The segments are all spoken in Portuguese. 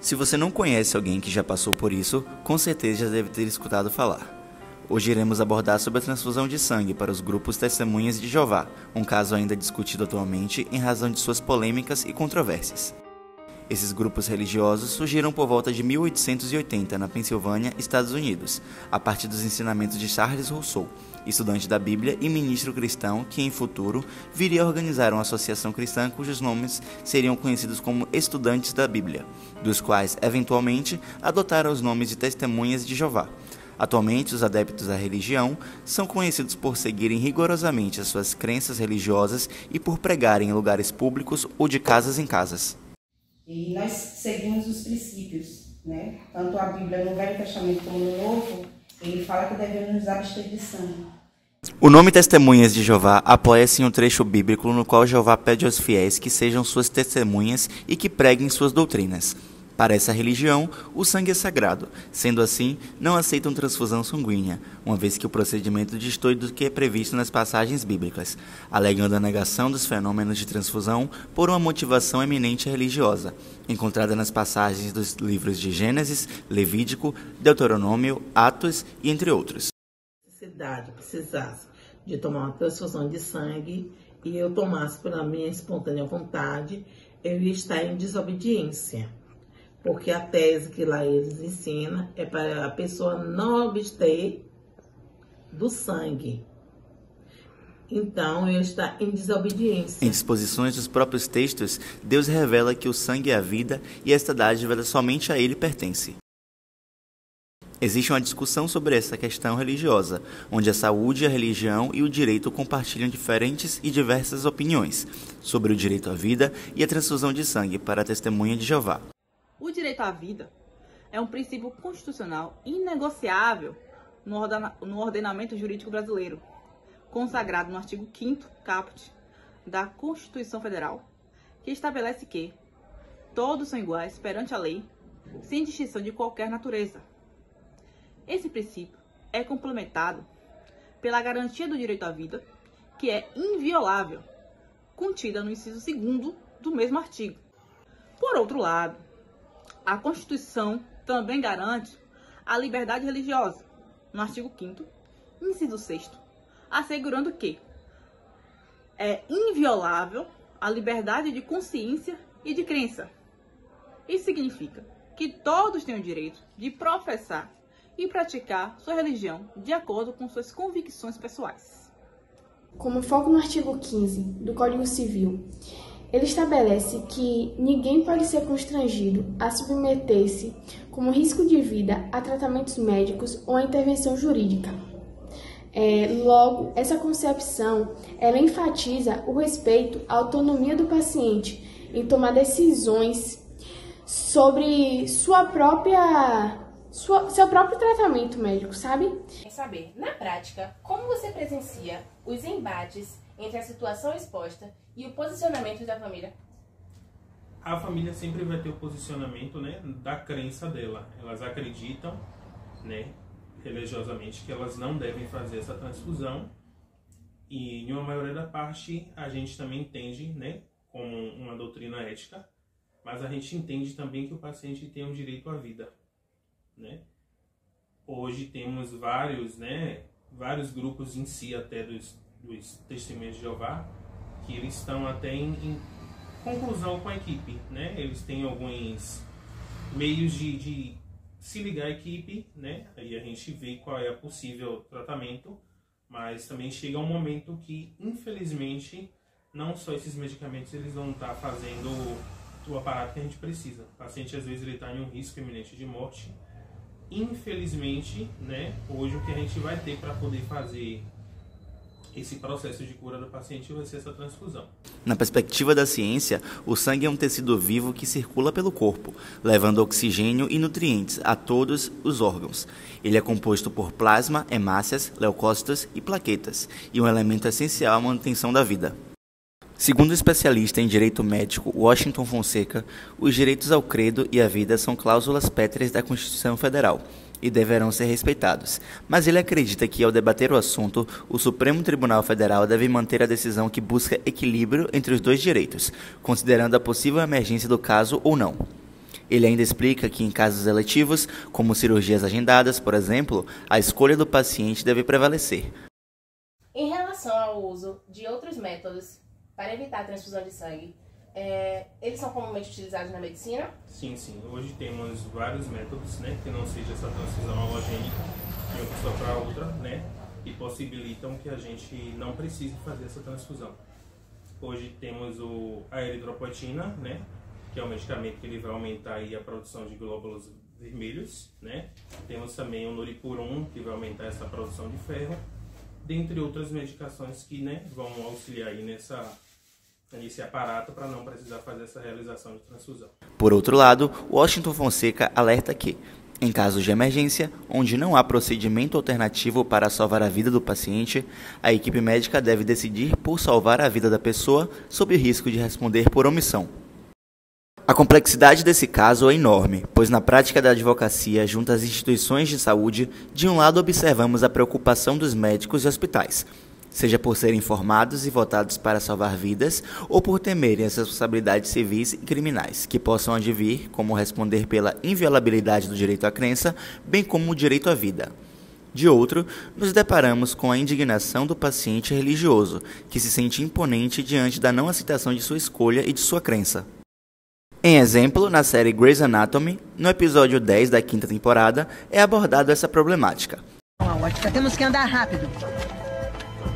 Se você não conhece alguém que já passou por isso, com certeza já deve ter escutado falar. Hoje iremos abordar sobre a transfusão de sangue para os grupos Testemunhas de Jeová, um caso ainda discutido atualmente em razão de suas polêmicas e controvérsias. Esses grupos religiosos surgiram por volta de 1880 na Pensilvânia, Estados Unidos, a partir dos ensinamentos de Charles Rousseau, estudante da Bíblia e ministro cristão que, em futuro, viria a organizar uma associação cristã cujos nomes seriam conhecidos como Estudantes da Bíblia, dos quais, eventualmente, adotaram os nomes de Testemunhas de Jeová. Atualmente, os adeptos da religião são conhecidos por seguirem rigorosamente as suas crenças religiosas e por pregarem em lugares públicos ou de casas em casas. E nós seguimos os princípios, né? Tanto a Bíblia no Velho Testamento como no Novo, ele fala que devemos nos abster de sangue. O nome Testemunhas de Jeová apoia-se em um trecho bíblico no qual Jeová pede aos fiéis que sejam suas testemunhas e que preguem suas doutrinas. Para essa religião, o sangue é sagrado. Sendo assim, não aceitam transfusão sanguínea, uma vez que o procedimento distoi do que é previsto nas passagens bíblicas, alegando a negação dos fenômenos de transfusão por uma motivação eminente religiosa, encontrada nas passagens dos livros de Gênesis, Levítico, Deuteronômio, Atos e entre outros. Se a cidade precisasse de tomar uma transfusão de sangue e eu tomasse pela minha espontânea vontade, eu ia estar em desobediência. Porque a tese que lá eles ensinam é para a pessoa não abster do sangue. Então, eu estou em desobediência. Em disposições dos próprios textos, Deus revela que o sangue é a vida e esta dádiva somente a ele pertence. Existe uma discussão sobre essa questão religiosa, onde a saúde, a religião e o direito compartilham diferentes e diversas opiniões sobre o direito à vida e a transfusão de sangue para a testemunha de Jeová. O direito à vida é um princípio constitucional inegociável no ordenamento jurídico brasileiro, consagrado no artigo 5º caput da Constituição Federal, que estabelece que todos são iguais perante a lei, sem distinção de qualquer natureza. Esse princípio é complementado pela garantia do direito à vida, que é inviolável, contida no inciso 2º do mesmo artigo. Por outro lado, a Constituição também garante a liberdade religiosa, no artigo 5º, inciso 6º, assegurando que é inviolável a liberdade de consciência e de crença. Isso significa que todos têm o direito de professar e praticar sua religião de acordo com suas convicções pessoais. Como foco no artigo 15 do Código Civil, ele estabelece que ninguém pode ser constrangido a submeter-se, como risco de vida, a tratamentos médicos ou a intervenção jurídica. Logo, essa concepção ela enfatiza o respeito à autonomia do paciente em tomar decisões sobre seu próprio tratamento médico, sabe? Quer saber, na prática, como você presencia os embates entre a situação exposta e o posicionamento da família? A família sempre vai ter o posicionamento, né, da crença dela. Elas acreditam, né, religiosamente que elas não devem fazer essa transfusão. E, em uma maioria da parte, a gente também entende, né, como uma doutrina ética, mas a gente entende também que o paciente tem o direito à vida, né? Hoje temos vários grupos em si, até dos Testemunhas de Jeová, que eles estão até em conclusão com a equipe, né? Eles têm alguns meios de se ligar à equipe, né? Aí a gente vê qual é o possível tratamento, mas também chega um momento que, infelizmente, não só esses medicamentos eles vão estar fazendo o aparato que a gente precisa. O paciente, às vezes, ele está em um risco iminente de morte. Infelizmente, né? Hoje o que a gente vai ter para poder fazer esse processo de cura do paciente vai ser essa transfusão. Na perspectiva da ciência, o sangue é um tecido vivo que circula pelo corpo, levando oxigênio e nutrientes a todos os órgãos. Ele é composto por plasma, hemácias, leucócitos e plaquetas, e um elemento essencial à manutenção da vida. Segundo o especialista em direito médico Washington Fonseca, os direitos ao credo e à vida são cláusulas pétreas da Constituição Federal e deverão ser respeitados, mas ele acredita que, ao debater o assunto, o Supremo Tribunal Federal deve manter a decisão que busca equilíbrio entre os dois direitos, considerando a possível emergência do caso ou não. Ele ainda explica que em casos eletivos, como cirurgias agendadas, por exemplo, a escolha do paciente deve prevalecer. Em relação ao uso de outros métodos para evitar a transfusão de sangue, eles são comumente utilizados na medicina? Sim. Hoje temos vários métodos, né, que não seja essa transfusão halogênica de uma pessoa para outra, né, e possibilitam que a gente não precise fazer essa transfusão. Hoje temos a eritropoetina, né, que é um medicamento que ele vai aumentar aí a produção de glóbulos vermelhos, né. Temos também o noripurum, que vai aumentar essa produção de ferro, dentre outras medicações que, né, vão auxiliar aí nesse aparato para não precisar fazer essa realização de transfusão. Por outro lado, Washington Fonseca alerta que, em casos de emergência, onde não há procedimento alternativo para salvar a vida do paciente, a equipe médica deve decidir por salvar a vida da pessoa sob o risco de responder por omissão. A complexidade desse caso é enorme, pois na prática da advocacia junto às instituições de saúde, de um lado observamos a preocupação dos médicos e hospitais, seja por serem formados e votados para salvar vidas ou por temerem as responsabilidades civis e criminais, que possam advir, como responder pela inviolabilidade do direito à crença, bem como o direito à vida. De outro, nos deparamos com a indignação do paciente religioso, que se sente imponente diante da não aceitação de sua escolha e de sua crença. Em exemplo, na série Grey's Anatomy, no episódio 10 da 5ª temporada, é abordado essa problemática. Ótica, temos que andar rápido.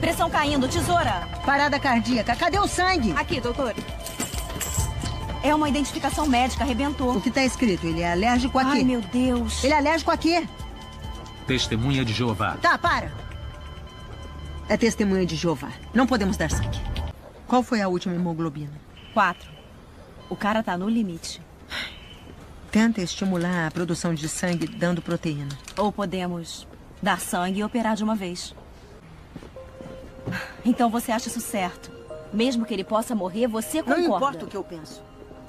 Pressão caindo, tesoura. Parada cardíaca, cadê o sangue? Aqui, doutor. É uma identificação médica, arrebentou. O que está escrito? Ele é alérgico a quê? Ai, meu Deus. Ele é alérgico a quê? Testemunha de Jeová. Tá, para. É testemunha de Jeová. Não podemos dar sangue. Qual foi a última hemoglobina? 4. O cara tá no limite. Tenta estimular a produção de sangue dando proteína. Ou podemos dar sangue e operar de uma vez. Então você acha isso certo? Mesmo que ele possa morrer, você concorda? Não importa o que eu penso.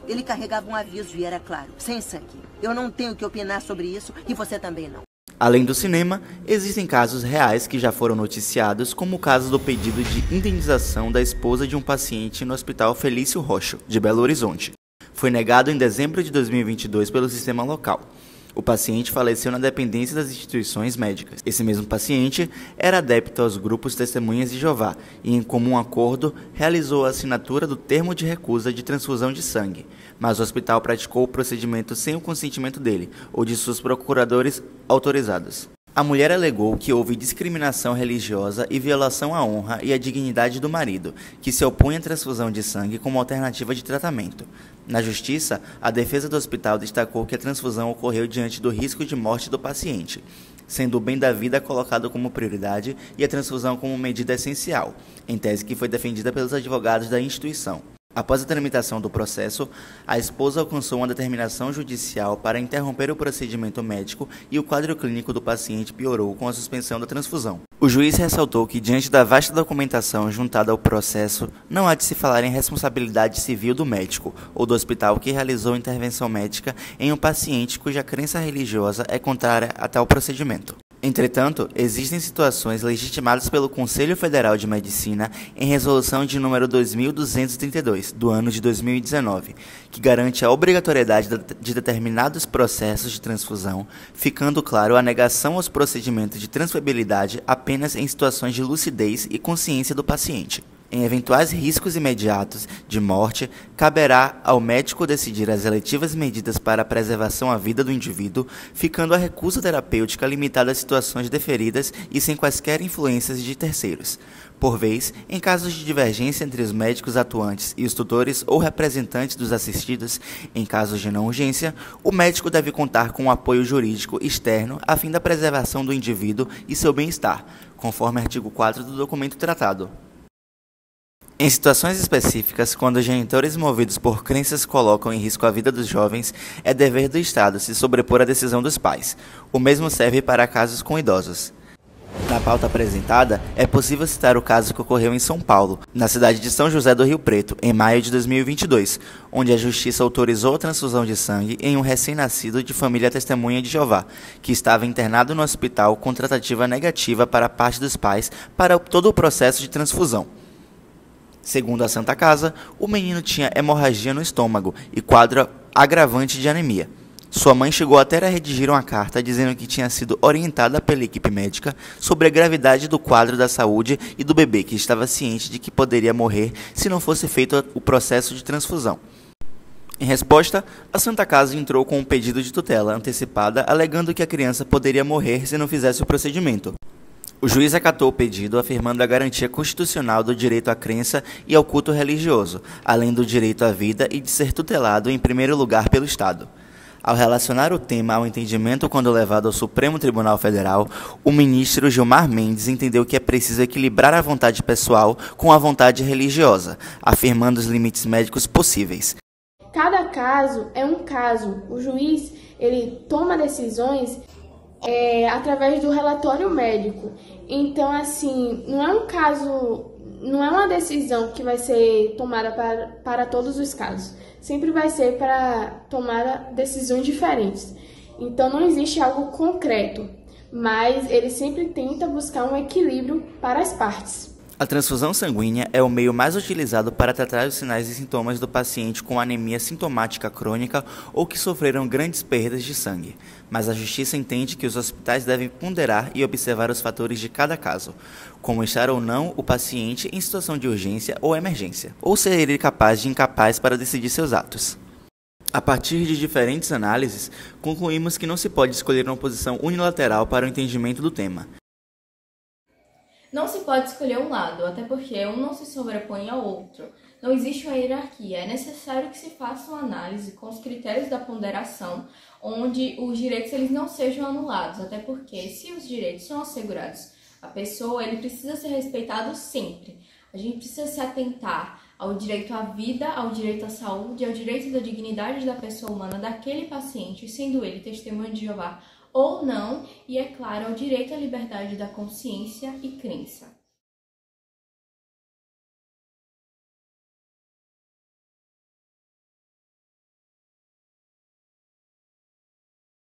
Ele carregava um aviso e era claro, sem sangue. Eu não tenho que opinar sobre isso e você também não. Além do cinema, existem casos reais que já foram noticiados, como o caso do pedido de indenização da esposa de um paciente no Hospital Felício Rocho, de Belo Horizonte. Foi negado em dezembro de 2022 pelo sistema local. O paciente faleceu na dependência das instituições médicas. Esse mesmo paciente era adepto aos grupos Testemunhas de Jeová e, em comum acordo, realizou a assinatura do termo de recusa de transfusão de sangue, mas o hospital praticou o procedimento sem o consentimento dele ou de seus procuradores autorizados. A mulher alegou que houve discriminação religiosa e violação à honra e à dignidade do marido, que se opõe à transfusão de sangue como alternativa de tratamento. Na justiça, a defesa do hospital destacou que a transfusão ocorreu diante do risco de morte do paciente, sendo o bem da vida colocado como prioridade e a transfusão como medida essencial, em tese que foi defendida pelos advogados da instituição. Após a tramitação do processo, a esposa alcançou uma determinação judicial para interromper o procedimento médico e o quadro clínico do paciente piorou com a suspensão da transfusão. O juiz ressaltou que, diante da vasta documentação juntada ao processo, não há de se falar em responsabilidade civil do médico ou do hospital que realizou intervenção médica em um paciente cuja crença religiosa é contrária a tal procedimento. Entretanto, existem situações legitimadas pelo Conselho Federal de Medicina em resolução de número 2232, do ano de 2019, que garante a obrigatoriedade de determinados processos de transfusão, ficando claro a negação aos procedimentos de transferibilidade apenas em situações de lucidez e consciência do paciente. Em eventuais riscos imediatos de morte, caberá ao médico decidir as eletivas medidas para a preservação à vida do indivíduo, ficando a recusa terapêutica limitada a situações deferidas e sem quaisquer influências de terceiros. Por vez, em casos de divergência entre os médicos atuantes e os tutores ou representantes dos assistidos, em casos de não urgência, o médico deve contar com um apoio jurídico externo a fim da preservação do indivíduo e seu bem-estar, conforme artigo 4 do documento tratado. Em situações específicas, quando os genitores movidos por crenças colocam em risco a vida dos jovens, é dever do Estado se sobrepor à decisão dos pais. O mesmo serve para casos com idosos. Na pauta apresentada, é possível citar o caso que ocorreu em São Paulo, na cidade de São José do Rio Preto, em maio de 2022, onde a Justiça autorizou a transfusão de sangue em um recém-nascido de família Testemunha de Jeová, que estava internado no hospital com tratativa negativa para parte dos pais para todo o processo de transfusão. Segundo a Santa Casa, o menino tinha hemorragia no estômago e quadro agravante de anemia. Sua mãe chegou até a redigir uma carta dizendo que tinha sido orientada pela equipe médica sobre a gravidade do quadro da saúde e do bebê, que estava ciente de que poderia morrer se não fosse feito o processo de transfusão. Em resposta, a Santa Casa entrou com um pedido de tutela antecipada, alegando que a criança poderia morrer se não fizesse o procedimento. O juiz acatou o pedido, afirmando a garantia constitucional do direito à crença e ao culto religioso, além do direito à vida e de ser tutelado em primeiro lugar pelo Estado. Ao relacionar o tema ao entendimento quando levado ao Supremo Tribunal Federal, o ministro Gilmar Mendes entendeu que é preciso equilibrar a vontade pessoal com a vontade religiosa, afirmando os limites médicos possíveis. Cada caso é um caso. O juiz, ele toma decisões através do relatório médico. Então, assim, não é um caso, não é uma decisão que vai ser tomada para todos os casos. Sempre vai ser para tomar decisões diferentes. Então, não existe algo concreto, mas ele sempre tenta buscar um equilíbrio para as partes. A transfusão sanguínea é o meio mais utilizado para tratar os sinais e sintomas do paciente com anemia sintomática crônica ou que sofreram grandes perdas de sangue. Mas a Justiça entende que os hospitais devem ponderar e observar os fatores de cada caso, como estar ou não o paciente em situação de urgência ou emergência, ou ser ele capaz de incapaz para decidir seus atos. A partir de diferentes análises, concluímos que não se pode escolher uma posição unilateral para o entendimento do tema. Não se pode escolher um lado, até porque um não se sobrepõe ao outro. Não existe uma hierarquia. É necessário que se faça uma análise com os critérios da ponderação, onde os direitos eles não sejam anulados, até porque se os direitos são assegurados à pessoa, ele precisa ser respeitado sempre. A gente precisa se atentar ao direito à vida, ao direito à saúde, ao direito da dignidade da pessoa humana daquele paciente, sendo ele testemunha de Jeová ou não, e, é claro, ao direito à liberdade da consciência e crença.